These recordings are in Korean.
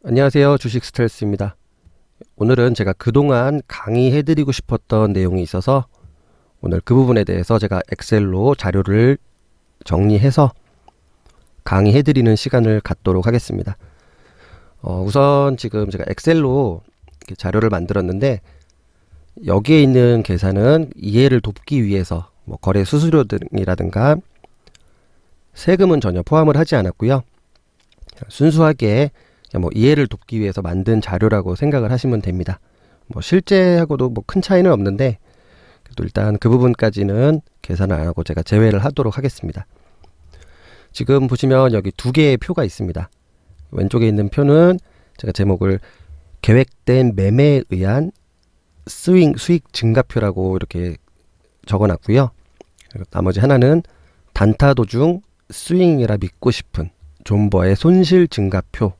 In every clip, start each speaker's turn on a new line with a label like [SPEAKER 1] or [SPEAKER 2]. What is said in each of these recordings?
[SPEAKER 1] 안녕하세요. 주식 스트레스입니다. 오늘은 제가 그동안 강의해드리고 싶었던 내용이 있어서 오늘 그 부분에 대해서 제가 엑셀로 자료를 정리해서 강의해드리는 시간을 갖도록 하겠습니다. 우선 지금 제가 엑셀로 이렇게 자료를 만들었는데 여기에 있는 계산은 이해를 돕기 위해서 거래 수수료 등이라든가 세금은 전혀 포함을 하지 않았고요. 순수하게 이해를 돕기 위해서 만든 자료라고 생각을 하시면 됩니다. 실제하고도 큰 차이는 없는데 그래도 일단 그 부분까지는 계산을 안 하고 제가 제외를 하도록 하겠습니다. 지금 보시면 여기 두 개의 표가 있습니다. 왼쪽에 있는 표는 제가 제목을 계획된 매매에 의한 수익 증가표라고 이렇게 적어놨고요. 나머지 하나는 단타 도중 스윙이라 믿고 싶은 존버의 손실 증가표.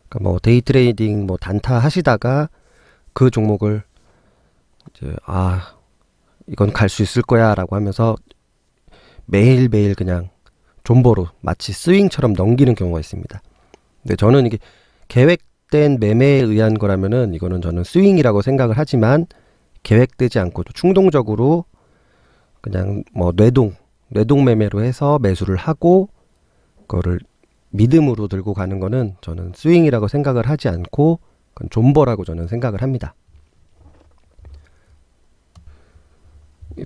[SPEAKER 1] 그러니까 데이 트레이딩 단타 하시다가 그 종목을 이제 이건 갈 수 있을 거야라고 하면서 매일매일 그냥 존버로 마치 스윙처럼 넘기는 경우가 있습니다. 근데 저는 이게 계획된 매매에 의한 거라면은 이거는 저는 스윙이라고 생각을 하지만 계획되지 않고 충동적으로 그냥 뇌동 매매로 해서 매수를 하고 그거를 믿음으로 들고 가는 거는 저는 스윙이라고 생각을 하지 않고 그건 존버라고 저는 생각을 합니다.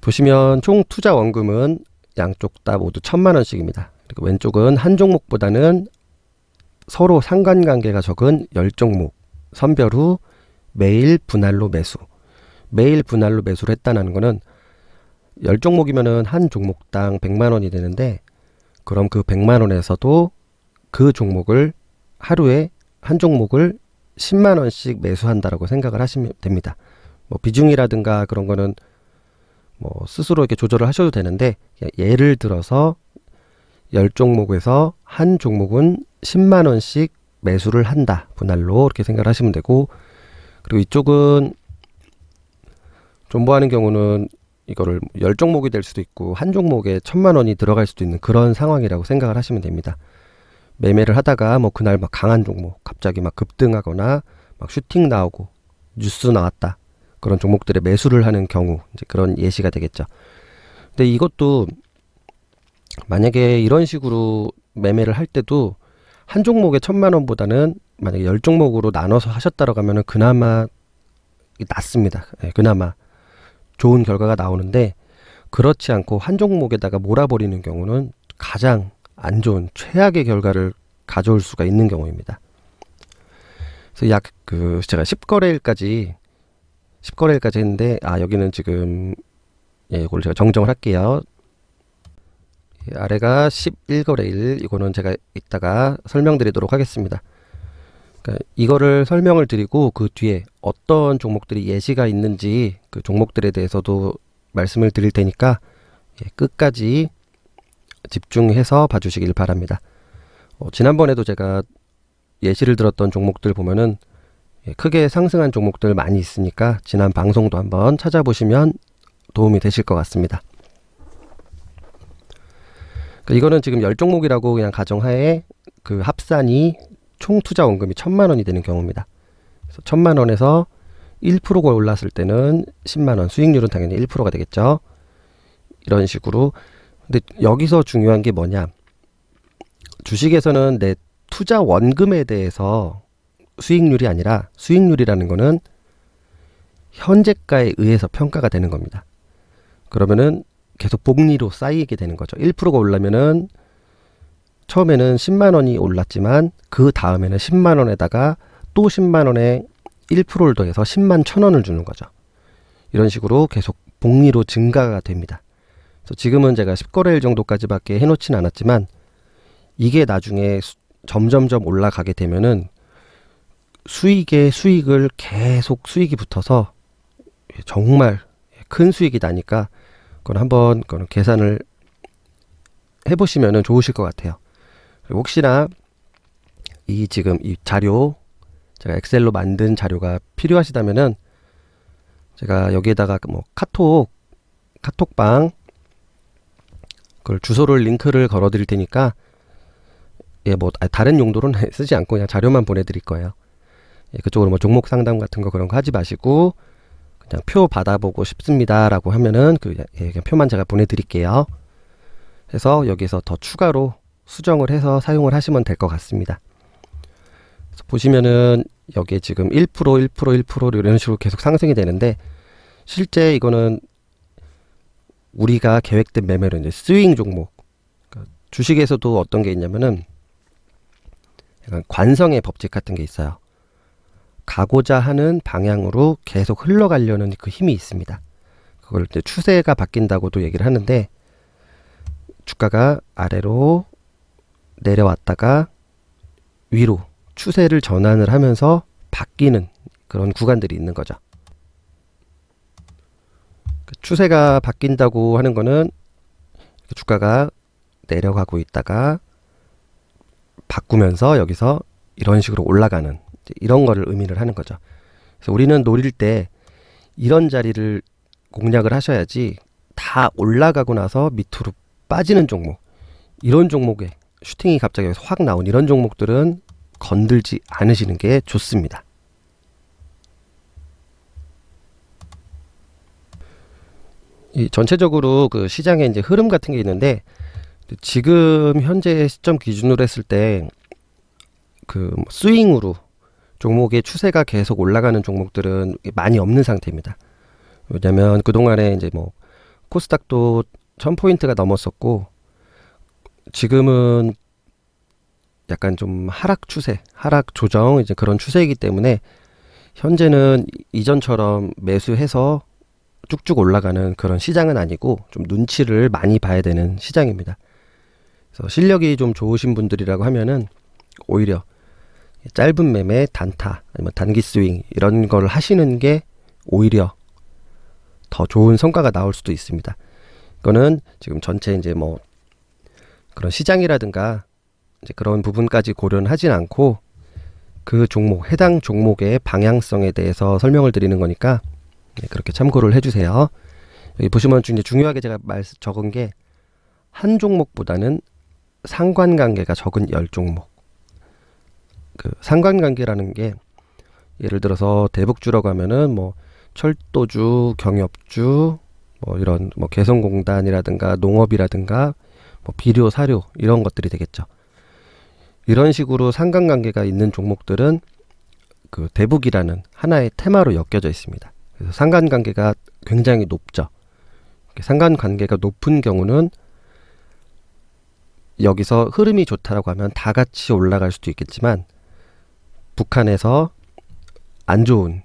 [SPEAKER 1] 보시면 총 투자 원금은 양쪽 다 모두 10,000,000원씩입니다. 그리고 왼쪽은 한 종목보다는 서로 상관관계가 적은 10종목 선별 후 매일 분할로 매수. 매일 분할로 매수를 했다는 거는 10종목이면은 한 종목당 100만원이 되는데 그럼 그 100만원에서도 그 종목을 하루에 한 종목을 10만원씩 매수한다라고 생각을 하시면 됩니다. 비중이라든가 그런 거는 스스로 이렇게 조절을 하셔도 되는데 예를 들어서 10종목에서 한 종목은 10만원씩 매수를 한다. 분할로 이렇게 생각을 하시면 되고 그리고 이쪽은 존버하는 경우는 이거를 10종목이 될 수도 있고 한 종목에 1,000만원이 들어갈 수도 있는 그런 상황이라고 생각을 하시면 됩니다. 매매를 하다가 그날 강한 종목 갑자기 급등하거나 슈팅 나오고 뉴스 나왔다. 그런 종목들의 매수를 하는 경우 이제 그런 예시가 되겠죠. 근데 이것도 만약에 이런 식으로 매매를 할 때도 한 종목에 1,000만원보다는 만약에 10종목으로 나눠서 하셨다라고 하면은 그나마 낫습니다. 그나마 좋은 결과가 나오는데 그렇지 않고 한 종목에다가 몰아버리는 경우는 가장 안 좋은 최악의 결과를 가져올 수가 있는 경우입니다. 그래서 제가 10거래일까지 했는데 여기는 지금 이걸 제가 정정을 할게요. 아래가 11거래일 이거는 제가 이따가 설명드리도록 하겠습니다. 그러니까 이거를 설명을 드리고 그 뒤에 어떤 종목들이 예시가 있는지 그 종목들에 대해서도 말씀을 드릴 테니까 끝까지 집중해서 봐주시길 바랍니다. 지난번에도 제가 예시를 들었던 종목들 보면은 크게 상승한 종목들 많이 있으니까 지난 방송도 한번 찾아보시면 도움이 되실 것 같습니다. 그러니까 이거는 지금 10종목이라고 그냥 가정하에 그 합산이 총 투자 원금이 1,000만원이 되는 경우입니다. 그래서 1,000만원에서 1%가 올랐을 때는 10만원, 수익률은 당연히 1%가 되겠죠. 이런 식으로. 근데 여기서 중요한 게 뭐냐? 주식에서는 내 투자 원금에 대해서 수익률이 아니라 수익률이라는 거는 현재가에 의해서 평가가 되는 겁니다. 그러면은 계속 복리로 쌓이게 되는 거죠. 1%가 올라면은 처음에는 10만원이 올랐지만 그 다음에는 10만원에다가 또 10만원에 1%를 더해서 10만 1,000원을 주는 거죠. 이런 식으로 계속 복리로 증가가 됩니다. 그래서 지금은 제가 10거래일 정도까지밖에 해놓지는 않았지만 이게 나중에 점점점 올라가게 되면은 수익에 수익을 계속 수익이 붙어서 정말 큰 수익이 나니까 그건 계산을 해보시면 좋으실 것 같아요. 혹시나 지금 이 자료 제가 엑셀로 만든 자료가 필요하시다면은 제가 여기에다가 카톡방 그걸 주소를 링크를 걸어 드릴 테니까 다른 용도로는 쓰지 않고 그냥 자료만 보내드릴 거예요. 그쪽으로 뭐 종목 상담 같은 거 그런 거 하지 마시고 그냥 표 받아보고 싶습니다라고 하면은 그냥 표만 제가 보내드릴게요. 해서 여기서 더 추가로 수정을 해서 사용을 하시면 될 것 같습니다. 그래서 보시면은 여기에 지금 1%, 1% 이런 식으로 계속 상승이 되는데 실제 이거는 우리가 계획된 매매로 이제 스윙 종목, 그러니까 주식에서도 어떤 게 있냐면은 약간 관성의 법칙 같은 게 있어요. 가고자 하는 방향으로 계속 흘러가려는 그 힘이 있습니다. 그걸 이제 추세가 바뀐다고도 얘기를 하는데 주가가 아래로 내려왔다가 위로 추세를 전환을 하면서 바뀌는 그런 구간들이 있는 거죠. 추세가 바뀐다고 하는 거는 주가가 내려가고 있다가 바꾸면서 여기서 이런 식으로 올라가는 이런 거를 의미를 하는 거죠. 그래서 우리는 노릴 때 이런 자리를 공략을 하셔야지 다 올라가고 나서 밑으로 빠지는 종목, 이런 종목에 슈팅이 갑자기 여기서 확 나온 이런 종목들은 건들지 않으시는 게 좋습니다. 이 전체적으로 그 시장의 이제 흐름 같은 게 있는데 지금 현재 시점 기준으로 했을 때 그 스윙으로 종목의 추세가 계속 올라가는 종목들은 많이 없는 상태입니다. 왜냐면 그동안에 이제 뭐 코스닥도 1000포인트가 넘었었고 지금은 약간 좀 하락 추세, 하락 조정 이제 그런 추세이기 때문에 현재는 이전처럼 매수해서 쭉쭉 올라가는 그런 시장은 아니고 좀 눈치를 많이 봐야 되는 시장입니다. 그래서 실력이 좀 좋으신 분들이라고 하면은 오히려 짧은 매매, 단타, 아니면 단기 스윙 이런 걸 하시는 게 오히려 더 좋은 성과가 나올 수도 있습니다. 이거는 지금 전체 이제 뭐 그런 시장이라든가 이제 그런 부분까지 고려는 하진 않고 그 종목, 해당 종목의 방향성에 대해서 설명을 드리는 거니까 그렇게 참고를 해주세요. 여기 보시면 이제 중요하게 제가 적은 게 한 종목보다는 상관관계가 적은 10종목. 그 상관관계라는 게 예를 들어서 대북주라고 하면은 뭐 철도주, 경협주, 뭐 이런 뭐 개성공단이라든가 농업이라든가 뭐 비료, 사료 이런 것들이 되겠죠. 이런 식으로 상관관계가 있는 종목들은 그 대북이라는 하나의 테마로 엮여져 있습니다. 그래서 상관관계가 굉장히 높죠. 상관관계가 높은 경우는 여기서 흐름이 좋다라고 하면 다 같이 올라갈 수도 있겠지만 북한에서 안 좋은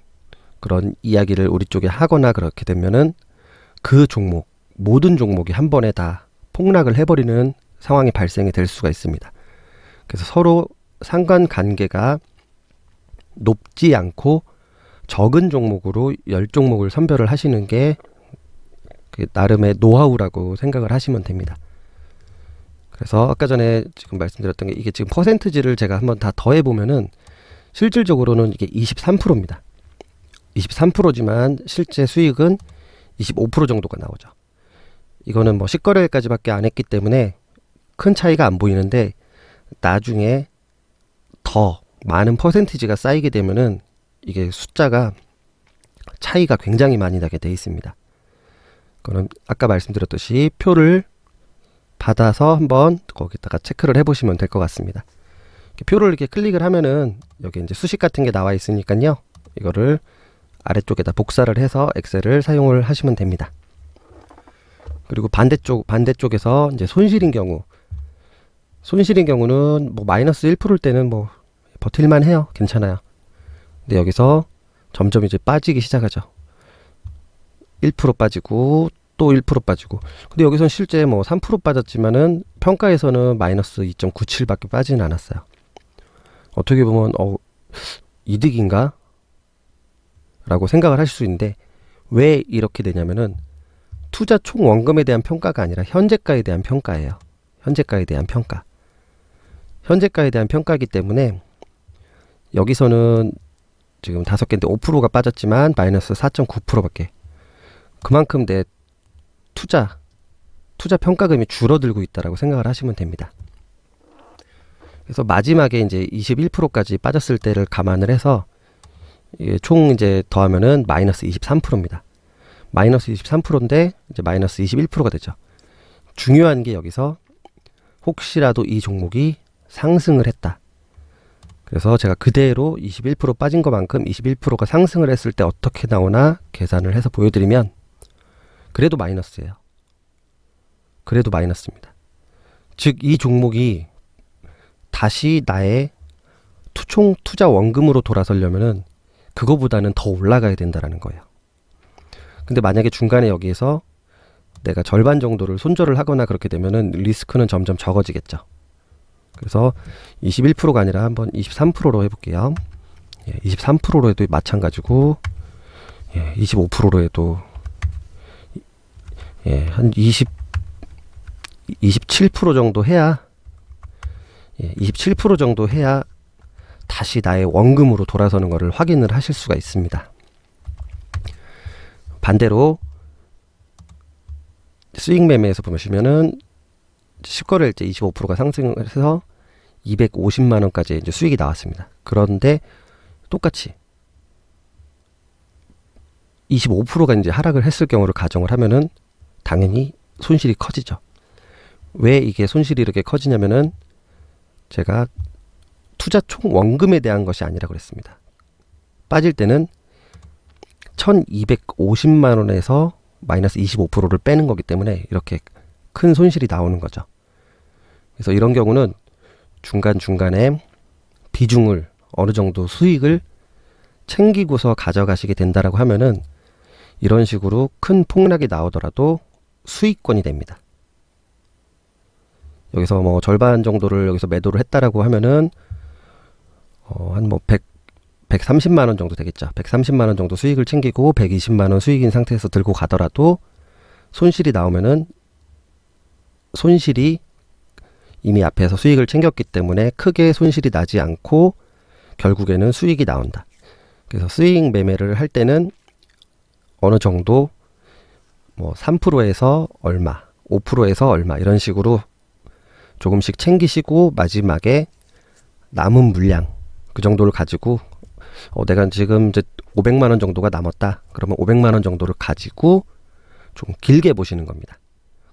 [SPEAKER 1] 그런 이야기를 우리 쪽에 하거나 그렇게 되면은 그 종목, 모든 종목이 한 번에 다 폭락을 해버리는 상황이 발생이 될 수가 있습니다. 그래서 서로 상관관계가 높지 않고 적은 종목으로 10종목을 선별을 하시는 게 나름의 노하우라고 생각을 하시면 됩니다. 그래서 아까 전에 지금 말씀드렸던 게 이게 지금 퍼센트지를 제가 한번 다 더해보면은 실질적으로는 이게 23%입니다. 23%지만 실제 수익은 25% 정도가 나오죠. 이거는 뭐 10거래일까지밖에 안 했기 때문에 큰 차이가 안 보이는데 나중에 더 많은 퍼센티지가 쌓이게 되면은 이게 숫자가 차이가 굉장히 많이 나게 돼 있습니다. 그거는 아까 말씀드렸듯이 표를 받아서 한번 거기다가 체크를 해보시면 될 것 같습니다. 표를 이렇게 클릭을 하면은 여기 이제 수식 같은 게 나와 있으니까요. 이거를 아래쪽에다 복사를 해서 엑셀을 사용을 하시면 됩니다. 그리고 반대쪽에서 이제 손실인 경우는 뭐 마이너스 1%일 때는 뭐 버틸만 해요. 괜찮아요. 근데 여기서 점점 이제 빠지기 시작하죠. 1% 빠지고 또 1% 빠지고. 근데 여기서는 실제 뭐 3% 빠졌지만은 평가에서는 마이너스 2.97밖에 빠지는 않았어요. 어떻게 보면 이득인가? 라고 생각을 하실 수 있는데 왜 이렇게 되냐면은 투자 총 원금에 대한 평가가 아니라 현재가에 대한 평가예요. 현재가에 대한 평가. 현재가에 대한 평가이기 때문에 여기서는 지금 5개인데 5%가 빠졌지만 마이너스 4.9%밖에 그만큼 내 투자 평가금이 줄어들고 있다라고 생각을 하시면 됩니다. 그래서 마지막에 이제 21%까지 빠졌을 때를 감안을 해서 이게 총 이제 더하면은 마이너스 23%입니다. 마이너스 23%인데 이제 마이너스 21%가 되죠. 중요한 게 여기서 혹시라도 이 종목이 상승을 했다. 그래서 제가 그대로 21% 빠진 것만큼 21%가 상승을 했을 때 어떻게 나오나 계산을 해서 보여드리면 그래도 마이너스예요. 그래도 마이너스입니다. 즉 이 종목이 다시 나의 총 투자 원금으로 돌아서려면은 그거보다는 더 올라가야 된다라는 거예요. 근데 만약에 중간에 여기에서 내가 절반 정도를 손절을 하거나 그렇게 되면은 리스크는 점점 적어지겠죠. 그래서 21%가 아니라 한번 23%로 해볼게요. 23%로 해도 마찬가지고 25%로 해도 한 27% 정도 해야 27% 정도 해야 다시 나의 원금으로 돌아서는 것을 확인을 하실 수가 있습니다. 반대로 수익 매매에서 보시면은 실거래일 때 25%가 상승을 해서 250만 원까지 이제 수익이 나왔습니다. 그런데 똑같이 25%가 이제 하락을 했을 경우를 가정을 하면은 당연히 손실이 커지죠. 왜 이게 손실이 이렇게 커지냐면은 제가 투자 총 원금에 대한 것이 아니라 그랬습니다. 빠질 때는 1250만 원에서 마이너스 25%를 빼는 거기 때문에 이렇게 큰 손실이 나오는 거죠. 그래서 이런 경우는 중간중간에 비중을 어느 정도 수익을 챙기고서 가져가시게 된다라고 하면은 이런 식으로 큰 폭락이 나오더라도 수익권이 됩니다. 여기서 뭐 절반 정도를 여기서 매도를 했다라고 하면은 한 뭐 130만 원 정도 되겠죠. 130만 원 정도 수익을 챙기고 120만 원 수익인 상태에서 들고 가더라도 손실이 나오면은 손실이 이미 앞에서 수익을 챙겼기 때문에 크게 손실이 나지 않고 결국에는 수익이 나온다. 그래서 수익 매매를 할 때는 어느 정도 뭐 3%에서 얼마, 5%에서 얼마 이런 식으로 조금씩 챙기시고 마지막에 남은 물량 그 정도를 가지고 내가 지금 이제 500만 원 정도가 남았다. 그러면 500만 원 정도를 가지고 좀 길게 보시는 겁니다.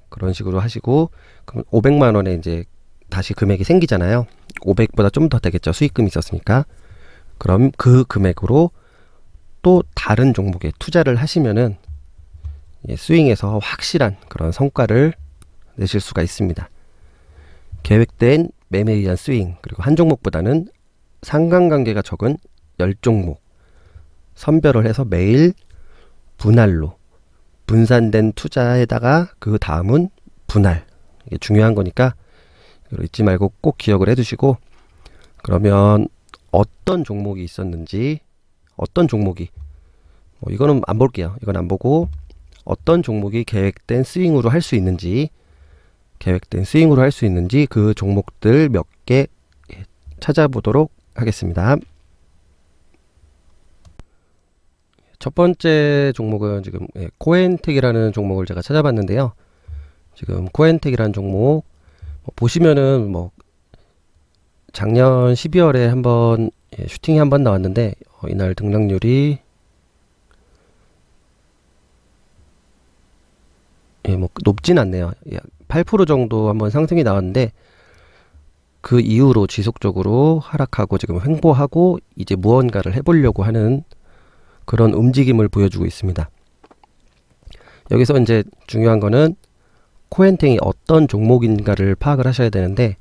[SPEAKER 1] 그런 식으로 하시고 그럼 500만 원에 이제 다시 금액이 생기잖아요. 500보다 좀 더 되겠죠. 수익금이 있었으니까. 그럼 그 금액으로 또 다른 종목에 투자를 하시면은 스윙에서 확실한 그런 성과를 내실 수가 있습니다. 계획된 매매에 의한 스윙 그리고 한 종목보다는 상관관계가 적은 10종목 선별을 해서 매일 분할로 분산된 투자에다가 그 다음은 분할 이게 중요한 거니까 잊지 말고 꼭 기억을 해두시고 그러면 어떤 종목이 있었는지 어떤 종목이 이거는 안 볼게요. 이건 안 보고 어떤 종목이 계획된 스윙으로 할 수 있는지 그 종목들 몇 개 찾아보도록 하겠습니다. 첫 번째 종목은 지금 코엔텍이라는 종목을 제가 찾아봤는데요. 지금 코엔텍이라는 종목 보시면은 뭐 작년 12월에 한번 슈팅이 한번 나왔는데 이날 등락률이 뭐 높진 않네요. 8% 정도 한번 상승이 나왔는데 그 이후로 지속적으로 하락하고 지금 횡보하고 이제 무언가를 해보려고 하는 그런 움직임을 보여주고 있습니다. 여기서 이제 중요한 거는 코엔텍이 어떤 종목인가를 파악을 하셔야 되는데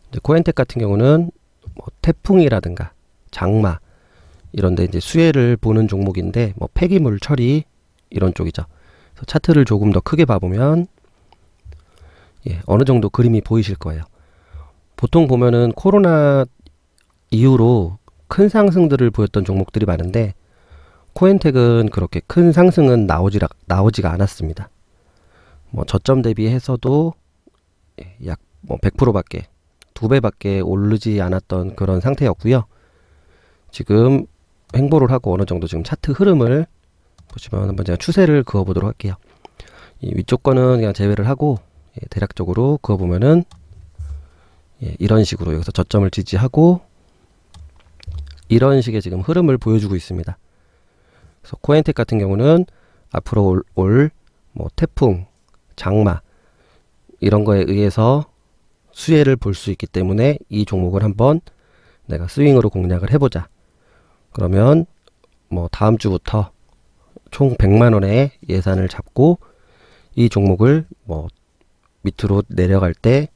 [SPEAKER 1] 이제 코엔텍 같은 경우는 뭐 태풍이라든가 장마 이런데 이제 수혜를 보는 종목인데 뭐 폐기물 처리 이런 쪽이죠. 그래서 차트를 조금 더 크게 봐보면 어느 정도 그림이 보이실 거예요. 보통 보면은 코로나 이후로 큰 상승들을 보였던 종목들이 많은데 코엔텍은 그렇게 큰 상승은 나오지가 않았습니다. 뭐 저점 대비해서도 약 뭐 100%밖에 2배밖에 오르지 않았던 그런 상태였고요. 지금 횡보를 하고 어느 정도 지금 차트 흐름을 보시면 한번 제가 추세를 그어보도록 할게요. 이 위쪽 거는 그냥 제외를 하고 대략적으로 그어보면은 이런 식으로 여기서 저점을 지지하고 이런 식의 지금 흐름을 보여주고 있습니다. 그래서 코엔텍 같은 경우는 앞으로 올 뭐 태풍, 장마 이런 거에 의해서 수혜를 볼 수 있기 때문에 이 종목을 한번 내가 스윙으로 공략을 해보자. 그러면 뭐 다음 주부터 총 100만 원의 예산을 잡고 이 종목을 뭐 밑으로 내려갈 때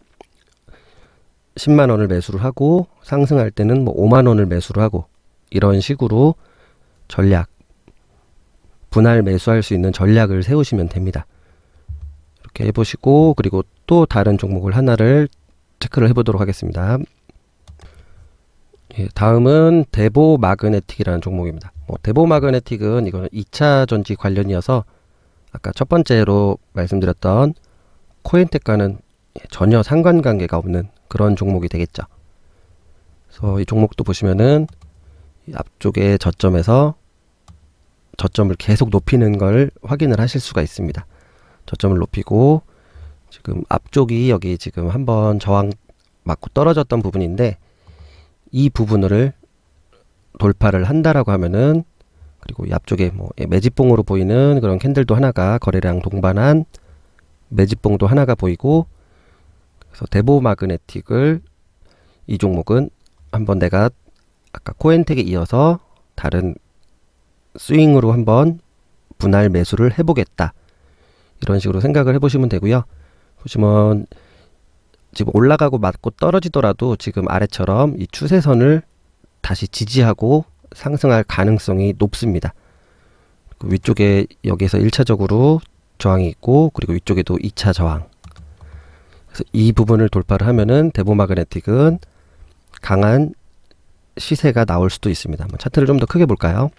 [SPEAKER 1] 10만 원을 매수를 하고 상승할 때는 뭐 5만 원을 매수를 하고 이런 식으로 전략, 분할 매수할 수 있는 전략을 세우시면 됩니다. 이렇게 해보시고 그리고 또 다른 종목을 하나를 체크를 해보도록 하겠습니다. 다음은 데보 마그네틱이라는 종목입니다. 데보 마그네틱은 이거는 2차 전지 관련이어서 아까 첫 번째로 말씀드렸던 코엔텍과는 전혀 상관관계가 없는 그런 종목이 되겠죠. 그래서 이 종목도 보시면은 앞쪽에 저점에서 저점을 계속 높이는 걸 확인을 하실 수가 있습니다. 저점을 높이고 지금 앞쪽이 여기 지금 한번 저항 맞고 떨어졌던 부분인데 이 부분을 돌파를 한다라고 하면은 그리고 이 앞쪽에 뭐 매집봉으로 보이는 그런 캔들도 하나가 거래량 동반한 매집봉도 하나가 보이고 그래서 데보 마그네틱을 이 종목은 한번 내가 아까 코엔텍에 이어서 다른 스윙으로 한번 분할 매수를 해보겠다. 이런 식으로 생각을 해보시면 되고요. 보시면 지금 올라가고 맞고 떨어지더라도 지금 아래처럼 이 추세선을 다시 지지하고 상승할 가능성이 높습니다. 그 위쪽에 여기에서 1차적으로 저항이 있고 그리고 위쪽에도 2차 저항. 그래서 이 부분을 돌파를 하면은 데보 마그네틱은 강한 시세가 나올 수도 있습니다. 한번 차트를 좀 더 크게 볼까요?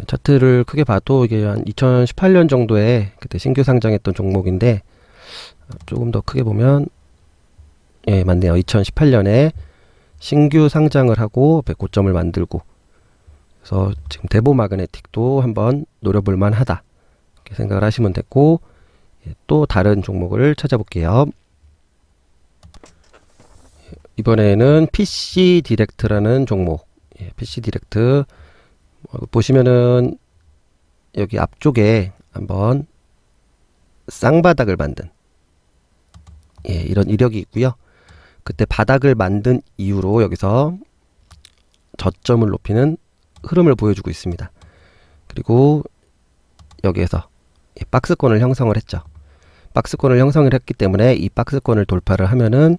[SPEAKER 1] 차트를 크게 봐도 이게 한 2018년 정도에 그때 신규 상장했던 종목인데 조금 더 크게 보면 맞네요. 2018년에 신규 상장을 하고 고점을 만들고 그래서 지금 데보 마그네틱도 한번 노려볼 만하다 이렇게 생각을 하시면 됐고 또 다른 종목을 찾아볼게요. 이번에는 PC 디렉트라는 종목. PC 디렉트 보시면은 여기 앞쪽에 한번 쌍바닥을 만든 이런 이력이 있고요. 그때 바닥을 만든 이후로 여기서 저점을 높이는 흐름을 보여주고 있습니다. 그리고 여기에서 박스권을 형성을 했죠. 박스권을 형성을 했기 때문에 이 박스권을 돌파를 하면은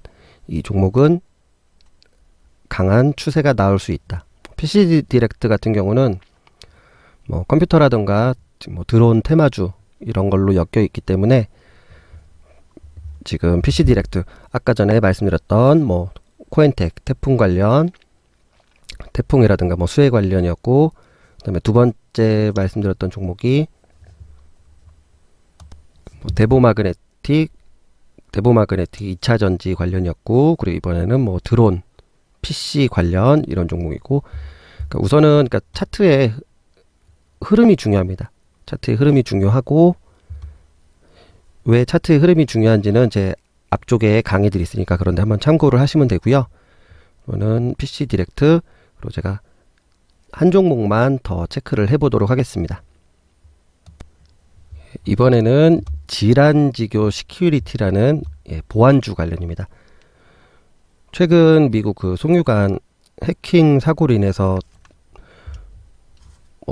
[SPEAKER 1] 이 종목은 강한 추세가 나올 수 있다. PC 디렉트 같은 경우는 뭐 컴퓨터라든가 뭐 드론 테마주 이런 걸로 엮여 있기 때문에 지금 PC 디렉트 아까 전에 말씀드렸던 뭐 코엔텍 태풍 관련 태풍이라든가 뭐 수혜 관련이었고 그다음에 두 번째 말씀드렸던 종목이 뭐 데보 마그네틱 2차 전지 관련이었고 그리고 이번에는 뭐 드론 PC 관련 이런 종목이고 그러니까 우선은 그러니까 차트의 흐름이 중요합니다. 차트의 흐름이 중요하고 왜 차트의 흐름이 중요한지는 제 앞쪽에 강의들이 있으니까 그런데 한번 참고를 하시면 되고요. 이거는 PC 디렉트 그리고 제가 한 종목만 더 체크를 해보도록 하겠습니다. 이번에는 질환지교 시큐리티라는 보안주 관련입니다. 최근 미국 그 송유관 해킹 사고로 인해서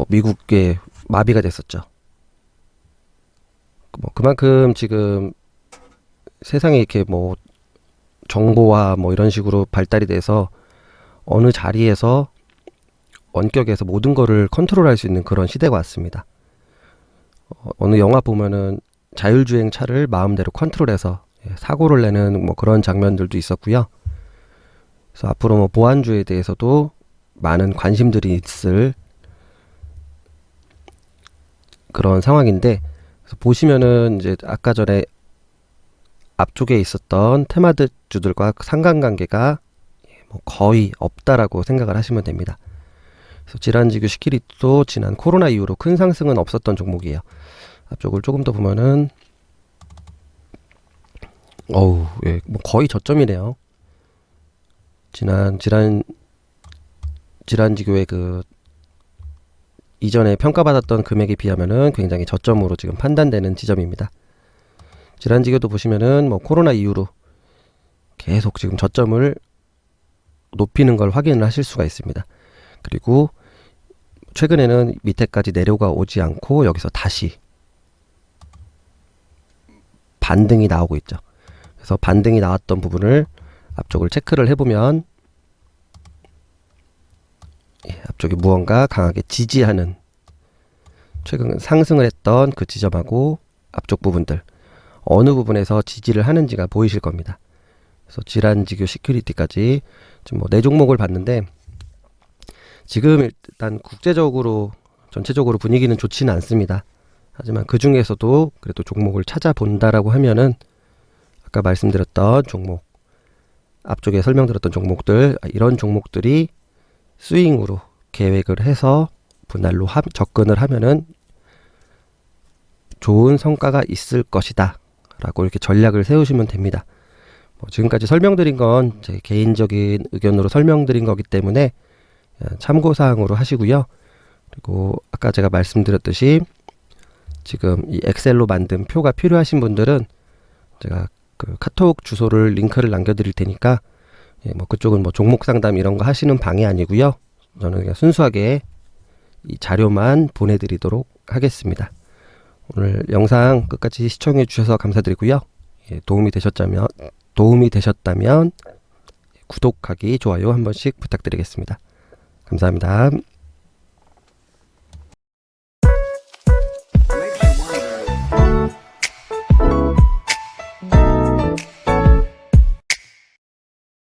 [SPEAKER 1] 미국에 마비가 됐었죠. 뭐 그만큼 지금 세상에 이렇게 뭐 정보와 뭐 이런 식으로 발달이 돼서 어느 자리에서 원격에서 모든 거를 컨트롤할 수 있는 그런 시대가 왔습니다. 어느 영화 보면은 자율주행 차를 마음대로 컨트롤해서 사고를 내는 뭐 그런 장면들도 있었고요. 그래서 앞으로 뭐 보안주에 대해서도 많은 관심들이 있을 그런 상황인데 그래서 보시면은 이제 아까 전에 앞쪽에 있었던 테마주들과 상관관계가 뭐 거의 없다라고 생각을 하시면 됩니다. 그래서 질환지교 시큐리티도 지난 코로나 이후로 큰 상승은 없었던 종목이에요. 앞쪽을 조금 더 보면은 어우, 예, 뭐 거의 저점이네요. 질환지교의 그 이전에 평가받았던 금액에 비하면은 굉장히 저점으로 지금 판단되는 지점입니다. 질환지교도 보시면은 뭐 코로나 이후로 계속 지금 저점을 높이는 걸 확인을 하실 수가 있습니다. 그리고 최근에는 밑에까지 내려가 오지 않고 여기서 다시 반등이 나오고 있죠. 그래서 반등이 나왔던 부분을 앞쪽을 체크를 해보면 앞쪽에 무언가 강하게 지지하는 최근 상승을 했던 그 지점하고 앞쪽 부분들 어느 부분에서 지지를 하는지가 보이실 겁니다. 그래서 질환지교 시큐리티까지 지금 뭐 4종목을 봤는데 지금 일단 국제적으로 전체적으로 분위기는 좋지는 않습니다. 하지만 그 중에서도 그래도 종목을 찾아본다라고 하면은 아까 말씀드렸던 종목 앞쪽에 설명드렸던 종목들 이런 종목들이 스윙으로 계획을 해서 분할로 접근을 하면은 좋은 성과가 있을 것이다 라고 이렇게 전략을 세우시면 됩니다. 지금까지 설명드린 건 제 개인적인 의견으로 설명드린 거기 때문에 참고사항으로 하시고요. 그리고 아까 제가 말씀드렸듯이 지금 이 엑셀로 만든 표가 필요하신 분들은 제가 그 카톡 주소를 링크를 남겨드릴 테니까 뭐 그쪽은 뭐 종목 상담 이런 거 하시는 방이 아니고요. 저는 그냥 순수하게 이 자료만 보내드리도록 하겠습니다. 오늘 영상 끝까지 시청해 주셔서 감사드리고요. 도움이 되셨다면 구독하기, 좋아요 한 번씩 부탁드리겠습니다. 감사합니다.